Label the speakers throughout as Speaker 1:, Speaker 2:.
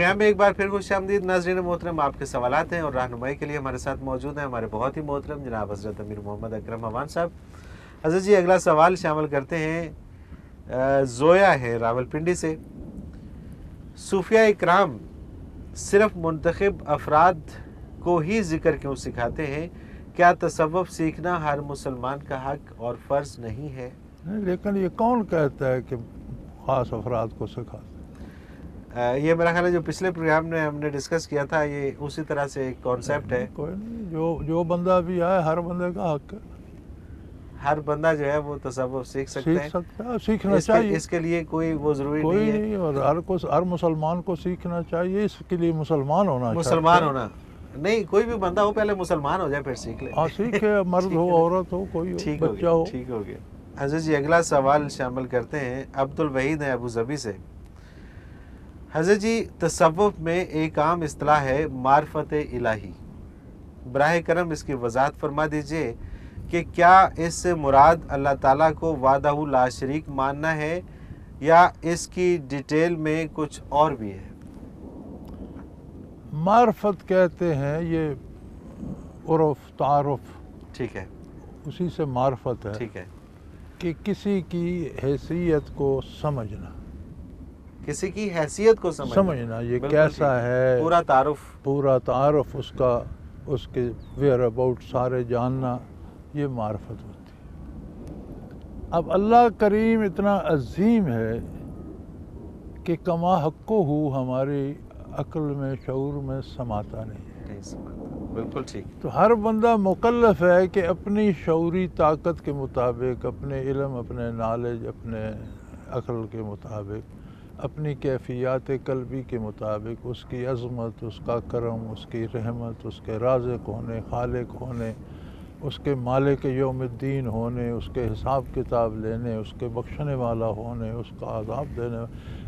Speaker 1: Programme میں ایک بار پھر خوش آمدید ناظرین محترم. آپ کے سوالات ہیں اور رہنمائی کے لیے ہمارے ساتھ موجود ہیں ہمارے بہت ہی محترم جناب حضرت امیر محمد اکرم حوان صاحب. حضرت جی اگلا سوال شامل کرتے ہیں. زویا ہے راولپنڈی سے. صوفیاء اکرام صرف منتخب افراد کو ہی ذکر کیوں سکھاتے ہیں؟ کیا تصوف سیکھنا ہر مسلمان کا حق اور فرض نہیں ہے؟
Speaker 2: لیکن یہ کون کہتا ہے کہ خاص افراد کو سکھاتے؟
Speaker 1: یہ میرا خیال ہے جو پچھلے پروگرام میں ہم نے ڈسکس کیا تھا یہ اسی طرح سے ایک کانسیپٹ ہے.
Speaker 2: کوئی نہیں، جو بندہ بھی آئے ہر بندے کا حق ہے.
Speaker 1: ہر بندہ جو ہے وہ تصوف سیکھ سکتا ہے.
Speaker 2: سیکھنا چاہیے.
Speaker 1: اس کے لیے کوئی وہ ضروری
Speaker 2: کوئی
Speaker 1: نہیں ہے.
Speaker 2: اور ہر مسلمان کو سیکھنا چاہیے. اس کے لیے مسلمان ہونا چاہیے.
Speaker 1: مسلمان ہونا نہیں، کوئی بھی بندہ ہو پہلے مسلمان ہو جائے پھر سیکھ لے.
Speaker 2: ہاں سیکھے، مرد ہو عورت ہو کوئی ہو بچہ ہو.
Speaker 1: ٹھیک ہو گیا. حضرت جی اگلا سوال شامل کرتے ہیں. عبد الوحید ہے ابو ظبی سے. حضرت جی تصوف میں ایک عام اصطلاح ہے معرفت الہی. براہ کرم اس کی وضاحت فرما دیجئے کہ کیا اس سے مراد اللہ تعالیٰ کو وحدہ لا شریک ماننا ہے یا اس کی ڈیٹیل میں کچھ اور بھی ہے؟
Speaker 2: معرفت کہتے ہیں یہ عرف تعارف.
Speaker 1: ٹھیک ہے.
Speaker 2: اسی سے معرفت ہے.
Speaker 1: ٹھیک ہے.
Speaker 2: کہ کسی کی حیثیت کو سمجھنا.
Speaker 1: کسی کی حیثیت کو
Speaker 2: سمجھنا یہ کیسا ہے. پورا تعارف اس کے ویئر اباؤٹ سارے جاننا، یہ معرفت ہوتی ہے. اب اللہ کریم اتنا عظیم ہے کہ کما حقہ ہماری عقل میں شعور میں سماتا نہیں
Speaker 1: سماتا. بالکل ٹھیک.
Speaker 2: تو ہر بندہ مکلف ہے کہ اپنی شعوری طاقت کے مطابق، اپنے علم، اپنے نالج، اپنے عقل کے مطابق، اپنی کیفیات قلبی کے مطابق اس کی عظمت، اس کا کرم، اس کی رحمت، اس کے رازق ہونے، خالق ہونے، اس کے مالک یوم الدین ہونے، اس کے حساب کتاب لینے، اس کے بخشنے والا ہونے، اس کا عذاب دینے،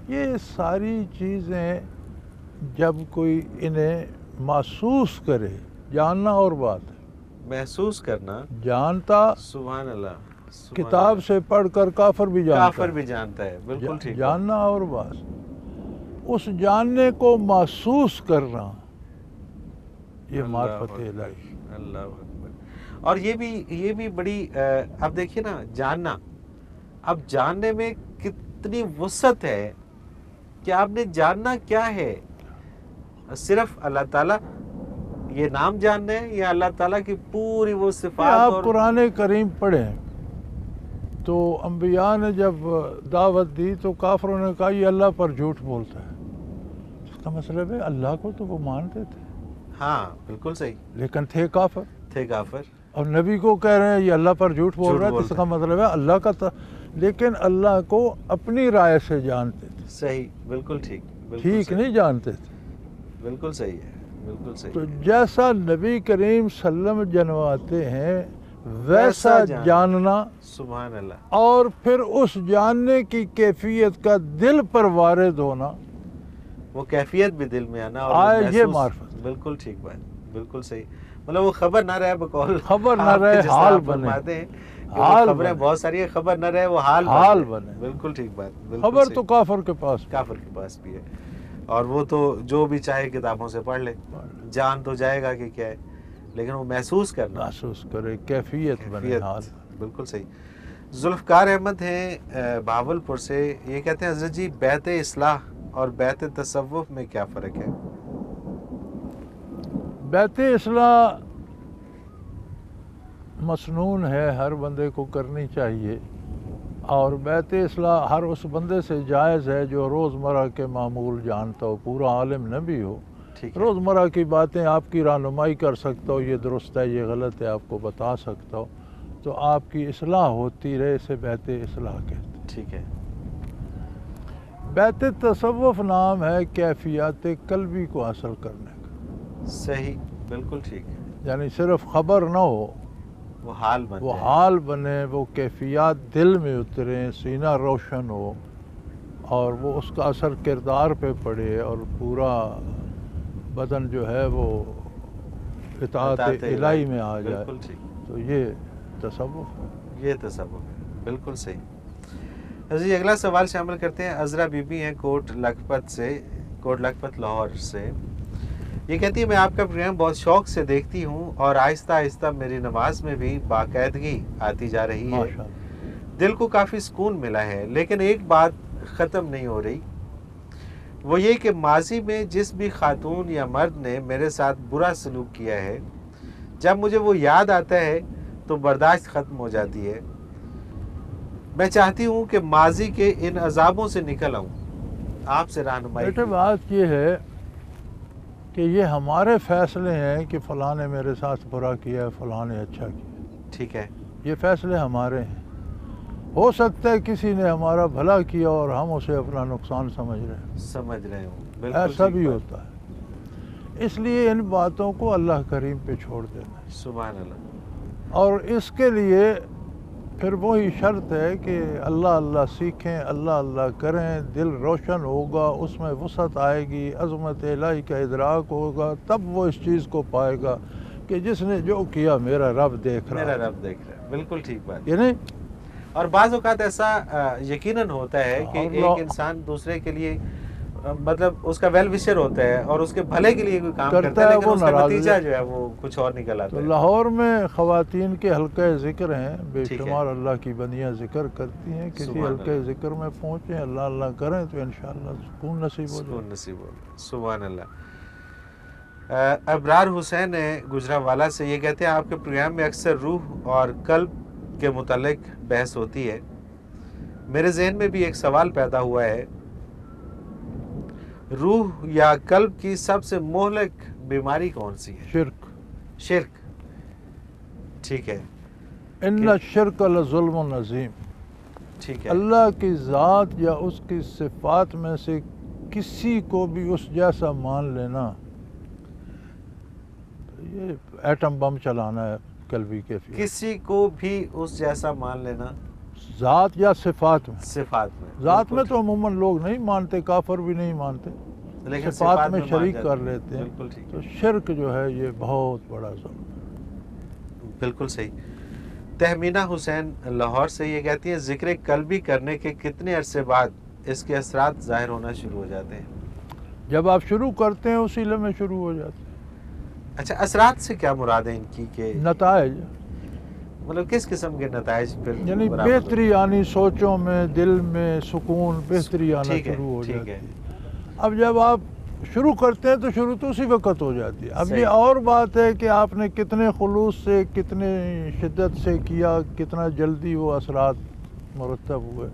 Speaker 2: یہ ساری چیزیں جب کوئی انہیں محسوس کرے، جاننا اور بات ہے.
Speaker 1: محسوس کرنا.
Speaker 2: جانتا
Speaker 1: سبحان اللہ.
Speaker 2: کتاب سے پڑھ کر کافر بھی
Speaker 1: جانتا ہے. بالکل ٹھیک.
Speaker 2: جاننا اور بات. اس جاننے کو محسوس کرنا یہ معرفت الہی.
Speaker 1: اللہ اکبر. اور یہ بھی بڑی اب دیکھیے نا، جاننا، اب جاننے میں کتنی وسعت ہے کہ آپ نے جاننا کیا ہے. صرف اللہ تعالیٰ یہ نام جاننا ہے یا اللہ تعالیٰ کی پوری وہ صفات؟
Speaker 2: آپ قرآن کریم پڑھیں تو انبیاء نے جب دعوت دی تو کافروں نے کہا یہ اللہ پر جھوٹ بولتا ہے. اس کا مطلب ہے اللہ کو تو وہ مانتے تھے.
Speaker 1: ہاں بالکل صحیح.
Speaker 2: لیکن تھے کافر. اور نبی کو کہہ رہے ہیں یہ اللہ پر جھوٹ بول رہا ہے، اس کا مطلب ہے اللہ کا لیکن اللہ کو اپنی رائے سے جانتے تھے.
Speaker 1: صحیح. بالکل ٹھیک.
Speaker 2: ٹھیک نہیں جانتے تھے.
Speaker 1: بالکل صحیح ہے. بالکل صحیح.
Speaker 2: تو جیسا نبی کریم صلی اللہ علیہ وسلم جنواتے ہیں ویسا جاننا.
Speaker 1: سبحان اللہ.
Speaker 2: اور پھر اس جاننے کی کیفیت کا دل پر وارد ہونا،
Speaker 1: وہ کیفیت بھی دل میں آنا
Speaker 2: اور یہ معرفت.
Speaker 1: بالکل ٹھیک بات. بالکل صحیح. مطلب وہ خبر نہ رہے بقول
Speaker 2: خبر نہ رہے حال بنے.
Speaker 1: خبریں بہت ساری ہیں، خبر نہ رہے وہ حال بنے. بالکل ٹھیک بات.
Speaker 2: خبر تو کافر کے پاس
Speaker 1: بھی ہے، اور وہ تو جو بھی چاہے کتابوں سے پڑھ لے، جان تو جائے گا کہ کیا ہے، لیکن وہ محسوس
Speaker 2: کرے، کیفیت بنے.
Speaker 1: بالکل صحیح. ذوالفقار احمد ہیں بہاولپور سے. یہ کہتے ہیں حضرت جی بیعت اصلاح اور بیعت تصوف میں کیا فرق ہے؟
Speaker 2: بیعت اصلاح مسنون ہے، ہر بندے کو کرنی چاہیے. اور بیعت اصلاح ہر اس بندے سے جائز ہے جو روزمرہ کے معمول جانتا ہو، پورا عالم نہ بھی ہو. روزمرہ کی باتیں آپ کی رہنمائی کر سکتا ہو، یہ درست ہے یہ غلط ہے آپ کو بتا سکتا ہو، تو آپ کی اصلاح ہوتی رہے، اسے بیعت اصلاح کہتے ہیں.
Speaker 1: ٹھیک ہے.
Speaker 2: بیعت تصوف نام ہے کیفیات قلبی کو حاصل کرنے کا.
Speaker 1: صحیح. بالکل ٹھیک.
Speaker 2: یعنی صرف خبر نہ ہو، وہ حال بنے، وہ کیفیات دل میں اتریں، سینہ روشن ہو، اور وہ اس کا اثر کردار پہ پڑے، اور پورا بدن جو ہے وہ اطاعت الہی میں آ جائے. تو یہ تصوف ہے.
Speaker 1: بالکل صحیح. حضرت اگلا سوال شامل کرتے ہیں. عذرا بی بی ہیں کوٹ لکھپت سے. کوٹ لکھپت لاہور سے. یہ کہتی ہے میں آپ کا پروگرام بہت شوق سے دیکھتی ہوں اور آہستہ آہستہ میری نماز میں بھی باقاعدگی آتی جا رہی ہے. دل کو کافی سکون ملا ہے، لیکن ایک بات ختم نہیں ہو رہی، وہ یہ کہ ماضی میں جس بھی خاتون یا مرد نے میرے ساتھ برا سلوک کیا ہے، جب مجھے وہ یاد آتا ہے تو برداشت ختم ہو جاتی ہے. میں چاہتی ہوں کہ ماضی کے ان عذابوں سے نکل آؤں، آپ سے رہنمائی.
Speaker 2: بیٹے بات یہ ہے کہ یہ ہمارے فیصلے ہیں کہ فلاں نے میرے ساتھ برا کیا ہے، فلاں نے اچھا کیا.
Speaker 1: ٹھیک ہے.
Speaker 2: یہ فیصلے ہمارے ہیں. ہو سکتا ہے کسی نے ہمارا بھلا کیا اور ہم اسے اپنا نقصان سمجھ رہے
Speaker 1: ہوں.
Speaker 2: ایسا بھی ہوتا ہے. اس لیے ان باتوں کو اللہ کریم پہ چھوڑ دینا ہے.
Speaker 1: سبحان اللہ.
Speaker 2: اور اس کے لیے پھر وہی شرط ہے کہ اللہ اللہ سیکھیں، اللہ اللہ کریں، دل روشن ہوگا، اس میں وسعت آئے گی، عظمت الہی کا ادراک ہوگا، تب وہ اس چیز کو پائے گا کہ جس نے جو کیا میرا رب دیکھ رہا ہے.
Speaker 1: بالکل ٹھیک بات.
Speaker 2: یہ نہیں.
Speaker 1: اور بعض اوقات ایسا یقیناً ہوتا ہے کہ ایک انسان دوسرے کے لیے مطلب اس کا ویل وشر ہوتا ہے اور اس کے بھلے کے لیے کوئی کام کرتا ہے، لیکن اس کا نتیجہ جو ہے وہ کچھ اور نکل آتا ہے.
Speaker 2: لاہور میں خواتین کے حلقہ ذکر ہیں، بے شمار اللہ کی بندیاں ذکر کرتی ہیں. کسی حلقہ ذکر میں پہنچیں، اللہ اللہ کریں تو انشاءاللہ سکون نصیب ہو جائے.
Speaker 1: سبحان اللہ. ابرار حسین گجرانوالہ سے یہ کہتے ہیں آپ کے پروگرام میں اکثر روح اور قلب کے متعلق بحث ہوتی ہے. میرے ذہن میں بھی ایک سوال پیدا ہوا ہے، روح یا قلب کی سب سے مہلک بیماری کون سی ہے؟ شرک. ٹھیک ہے.
Speaker 2: ان الشرک لظلم عظیم.
Speaker 1: ٹھیک ہے.
Speaker 2: اللہ کی ذات یا اس کی صفات میں سے کسی کو بھی اس جیسا مان لینا، یہ ایٹم بم چلانا ہے قلبی کیفیت.
Speaker 1: کسی کو بھی اس جیسا مان لینا
Speaker 2: ذات یا صفات میں. ذات میں تو عموماً لوگ نہیں مانتے، کافر بھی نہیں مانتے، لیکن صفات میں شریک کر لیتے ہیں. تو شرک جو ہے یہ بہت بڑا ظلم ہے.
Speaker 1: بالکل صحیح. تہمینہ حسین لاہور سے یہ کہتی ہیں ذکر قلبی کرنے کے کتنے عرصے بعد اس کے اثرات ظاہر ہونا شروع ہو جاتے ہیں؟
Speaker 2: جب آپ شروع کرتے ہیں اسی لمحے شروع ہو جاتے ہیں.
Speaker 1: اچھا، اثرات سے کیا مراد ہے ان کی؟ کہ
Speaker 2: نتائج،
Speaker 1: مطلب کس قسم کے نتائج؟
Speaker 2: یعنی بہتری آنی، سوچوں میں، دل میں سکون، بہتری آنا شروع ہو جاتی ہے. اب جب آپ شروع کرتے ہیں تو شروع تو اسی وقت ہو جاتی ہے. اب یہ اور بات ہے کہ آپ نے کتنے خلوص سے، کتنے شدت سے کیا، کتنا جلدی وہ اثرات مرتب ہوئے.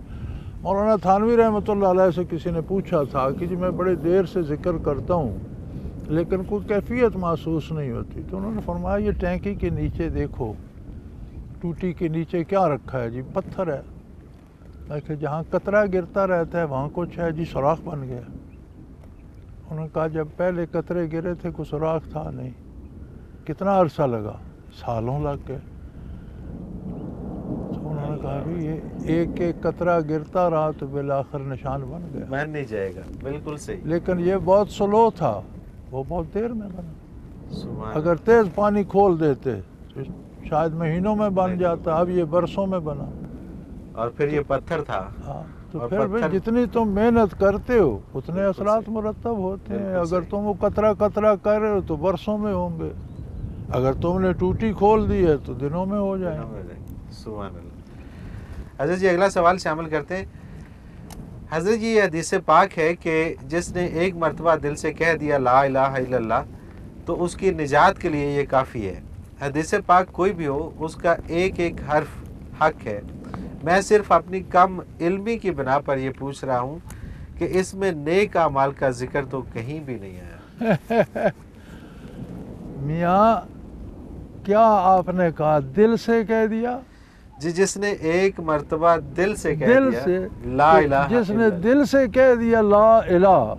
Speaker 2: مولانا تھانوی رحمۃ اللہ علیہ سے کسی نے پوچھا تھا کہ جی میں بڑے دیر سے ذکر کرتا ہوں لیکن کوئی کیفیت محسوس نہیں ہوتی. تو انہوں نے فرمایا یہ ٹینکی کے نیچے دیکھو، ٹوٹی کے نیچے کیا رکھا ہے؟ جی پتھر ہے. کہ جہاں قطرہ گرتا رہتا ہے وہاں کچھ ہے. جی سوراخ بن گیا. انہوں نے کہا جب پہلے قطرے گرے تھے کوئی سوراخ تھا نہیں. کتنا عرصہ لگا؟ سالوں لگ گئے. تو انہوں نے کہا بھی یہ ایک ایک قطرہ گرتا رہا تو بالآخر نشان بن گیا.
Speaker 1: بن نہیں جائے گا. بالکل صحیح.
Speaker 2: لیکن یہ بہت سلو تھا، وہ بہت دیر میں بنا. اگر تیز پانی کھول دیتے تو شاید مہینوں میں بن جاتا. اب یہ برسوں میں بنا.
Speaker 1: اور پھر یہ پتھر تھا.
Speaker 2: تو پھر بھی جتنی تم محنت کرتے ہو اتنے اثرات مرتب ہوتے ہیں. اگر تم وہ قطرہ قطرہ کر رہے ہو تو برسوں میں ہوں گے. اگر تم نے ٹوٹی کھول دی ہے تو دنوں میں ہو جائیں گے.
Speaker 1: سبحان اللہ. حضرت جی اگلا سوال شامل کرتے ہیں. حضرت جی یہ حدیث پاک ہے کہ جس نے ایک مرتبہ دل سے کہہ دیا لا الہ الا اللہ تو اس کی نجات کے لیے یہ کافی ہے. حدیث پاک کوئی بھی ہو اس کا ایک ایک حرف حق ہے. میں صرف اپنی کم علمی کی بنا پر یہ پوچھ رہا ہوں کہ اس میں نیک اعمال کا ذکر تو کہیں بھی نہیں آیا.
Speaker 2: میاں کیا آپ نے کہا دل سے کہہ دیا؟
Speaker 1: جی جس نے ایک مرتبہ دل سے کہہ دیا لا الہ،
Speaker 2: جس نے دل سے کہہ دیا لا الہ،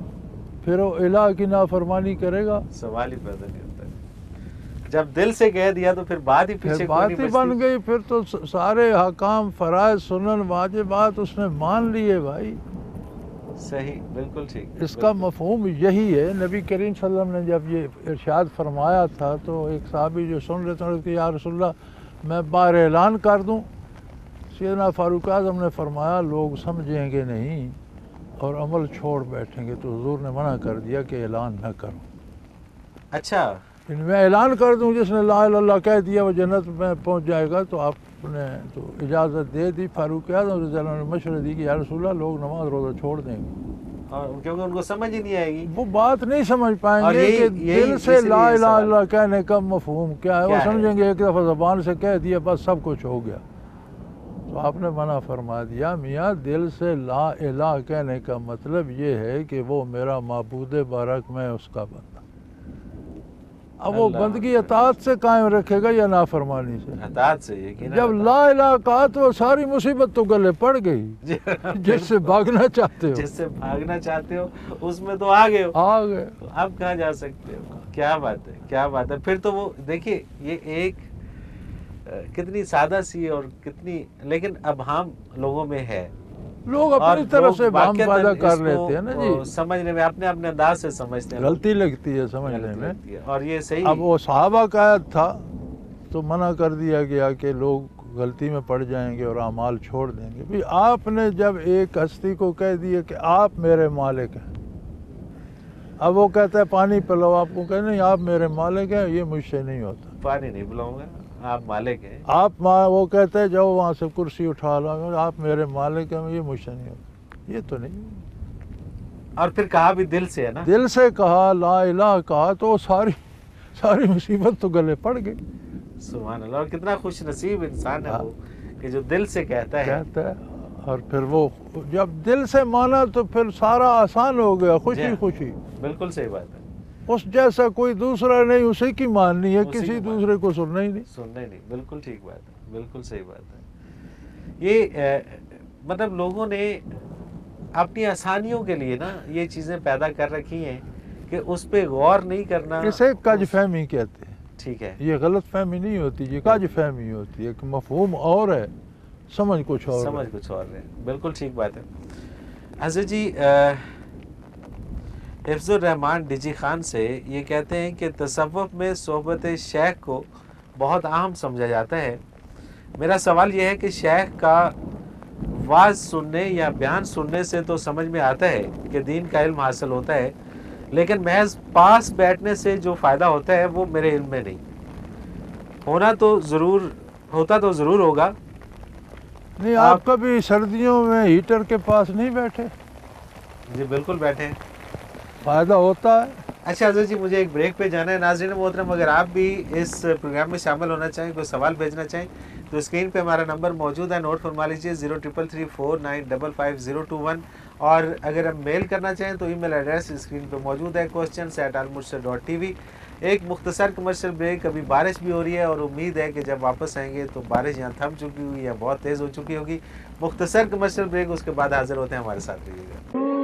Speaker 2: پھر وہ الہ کی نافرمانی کرے گا؟
Speaker 1: سوال ہی پیدا نہیں ہوتا ہے. جب دل سے کہہ دیا تو پھر بات ہی پیچھے
Speaker 2: بات ہی بن گئی. پھر تو سارے حکام، فرائض، سنن، واجبات اس نے مان لیے بھائی.
Speaker 1: صحیح، بالکل ٹھیک.
Speaker 2: اس کا مفہوم یہی ہے. نبی کریم صلی اللہ علیہ وسلم نے جب یہ ارشاد فرمایا تھا تو ایک صحابی جو سن رہے تھے کہ یا رسول اللہ میں باہر اعلان کر دوں. سیدنا فاروق اعظم نے فرمایا لوگ سمجھیں گے نہیں اور عمل چھوڑ بیٹھیں گے تو حضور نے منع کر دیا کہ اعلان نہ کرو.
Speaker 1: اچھا
Speaker 2: میں اعلان کر دوں جس نے لا الہ الا اللہ کہہ دیا وہ جنت میں پہنچ جائے گا، تو آپ نے تو اجازت دے دی. فاروق اعظم رضی اللہ عنہ نے مشورہ دی کہ یا رسول اللہ لوگ نماز روزہ چھوڑ دیں گے،
Speaker 1: اور کیونکہ ان کو سمجھ ہی نہیں آئے گی،
Speaker 2: وہ بات نہیں سمجھ پائیں
Speaker 1: اور
Speaker 2: گے کہ دل سے لا الہ الا
Speaker 1: سوال
Speaker 2: اللہ کہنے کا مفہوم کیا ہے. وہ سمجھیں گے ایک دفعہ زبان سے کہہ دیا بس سب کچھ ہو گیا. تو آپ نے منع فرما دیا میاں دل سے لا الہ کہنے کا مطلب یہ ہے کہ وہ میرا معبود بارک، میں اس کا بندہ. اب وہ بندگی اطاعت سے قائم رکھے گا یا نافرمانی سے؟
Speaker 1: اطاعت سے. یقیناً
Speaker 2: جب لا الہ کہا تو ساری مصیبت تو گلے پڑ گئی. جس سے بھاگنا چاہتے ہو،
Speaker 1: جس سے بھاگنا چاہتے ہو اس میں تو آ گئے ہو،
Speaker 2: آ گئے.
Speaker 1: تو اب کہاں جا سکتے ہو؟ کیا بات ہے، کیا بات ہے. پھر تو وہ دیکھیے یہ ایک کتنی سادہ سی اور کتنی، لیکن اب ہم لوگوں میں ہے،
Speaker 2: لوگ اپنی طرف سے بھام پیدا کر لیتے ہیں نا جی،
Speaker 1: سمجھنے میں اپنے اپنے انداز سے سمجھتے ہیں،
Speaker 2: غلطی لگتی ہے سمجھنے میں.
Speaker 1: اور یہ صحیح.
Speaker 2: اب وہ صحابہ کا عہد تھا تو منع کر دیا گیا کہ لوگ غلطی میں پڑ جائیں گے اور اعمال چھوڑ دیں گے. بھی آپ نے جب ایک ہستی کو کہہ دیا کہ آپ میرے مالک ہیں، اب وہ کہتا ہے پانی پلاؤ، آپ کو کہ نہیں آپ میرے مالک ہیں، یہ مجھ سے نہیں ہوتا.
Speaker 1: پانی نہیں پلاؤں گا، آپ مالک ہیں.
Speaker 2: آپ وہ کہتے ہیں جاؤ وہاں سے کرسی اٹھا لاؤ، آپ میرے مالک ہیں، یہ مجھ سے نہیں ہوتا. یہ تو نہیں.
Speaker 1: اور پھر کہا بھی دل سے ہے نا،
Speaker 2: دل سے کہا لا الہ کہا تو ساری مصیبت تو گلے پڑ گئی.
Speaker 1: سبحان اللہ. اور کتنا خوش نصیب انسان ہے وہ کہ جو دل سے کہتا ہے.
Speaker 2: اور پھر وہ جب دل سے مانا تو پھر سارا آسان ہو گیا، خوشی خوشی.
Speaker 1: بالکل صحیح بات ہے.
Speaker 2: اس جیسا کوئی دوسرا نہیں، اسی کی ماننی ہے، کسی دوسرے کو سننا ہی نہیں.
Speaker 1: بالکل ٹھیک بات ہے، بالکل صحیح بات ہے. یہ مطلب لوگوں نے اپنی آسانیوں کے لیے نا یہ چیزیں پیدا کر رکھی ہیں کہ اس پہ غور نہیں کرنا.
Speaker 2: اسے کج فہمی کہتے ہیں.
Speaker 1: ٹھیک ہے،
Speaker 2: یہ غلط فہمی نہیں ہوتی، یہ کج فہمی ہوتی ہے کہ مفہوم اور ہے، سمجھ کچھ اور
Speaker 1: ہے. بالکل ٹھیک بات ہے. حضرت جی حفظ الرحمان ڈیجی خان سے یہ کہتے ہیں کہ تصوف میں صحبت شیخ کو بہت اہم سمجھا جاتا ہے. میرا سوال یہ ہے کہ شیخ کا واعظ سننے یا بیان سننے سے تو سمجھ میں آتا ہے کہ دین کا علم حاصل ہوتا ہے، لیکن محض پاس بیٹھنے سے جو فائدہ ہوتا ہے وہ میرے علم میں نہیں. ہوتا تو ضرور ہوگا.
Speaker 2: نہیں، آپ کبھی سردیوں میں ہیٹر کے پاس نہیں بیٹھے؟
Speaker 1: جی بالکل بیٹھے ہیں،
Speaker 2: فائدہ ہوتا ہے.
Speaker 1: اچھا حضرت جی مجھے ایک بریک پہ جانا ہے. ناظرین محترم اگر آپ بھی اس پروگرام میں شامل ہونا چاہیں، کوئی سوال بھیجنا چاہیں تو اسکرین پہ ہمارا نمبر موجود ہے، نوٹ فرما لیجیے 0333495521. اور اگر ہم میل کرنا چاہیں تو ای میل ایڈریس اسکرین پہ موجود ہے questions@almurshid.tv. ایک مختصر کمرشل بریک. ابھی بارش بھی ہو رہی ہے اور امید ہے کہ جب واپس آئیں گے تو بارش یہاں تھم چکی ہوئی یا بہت تیز ہو چکی ہوگی. مختصر کمرشل بریک، اس کے بعد حاضر ہوتے ہیں، ہمارے ساتھ رہیے گا.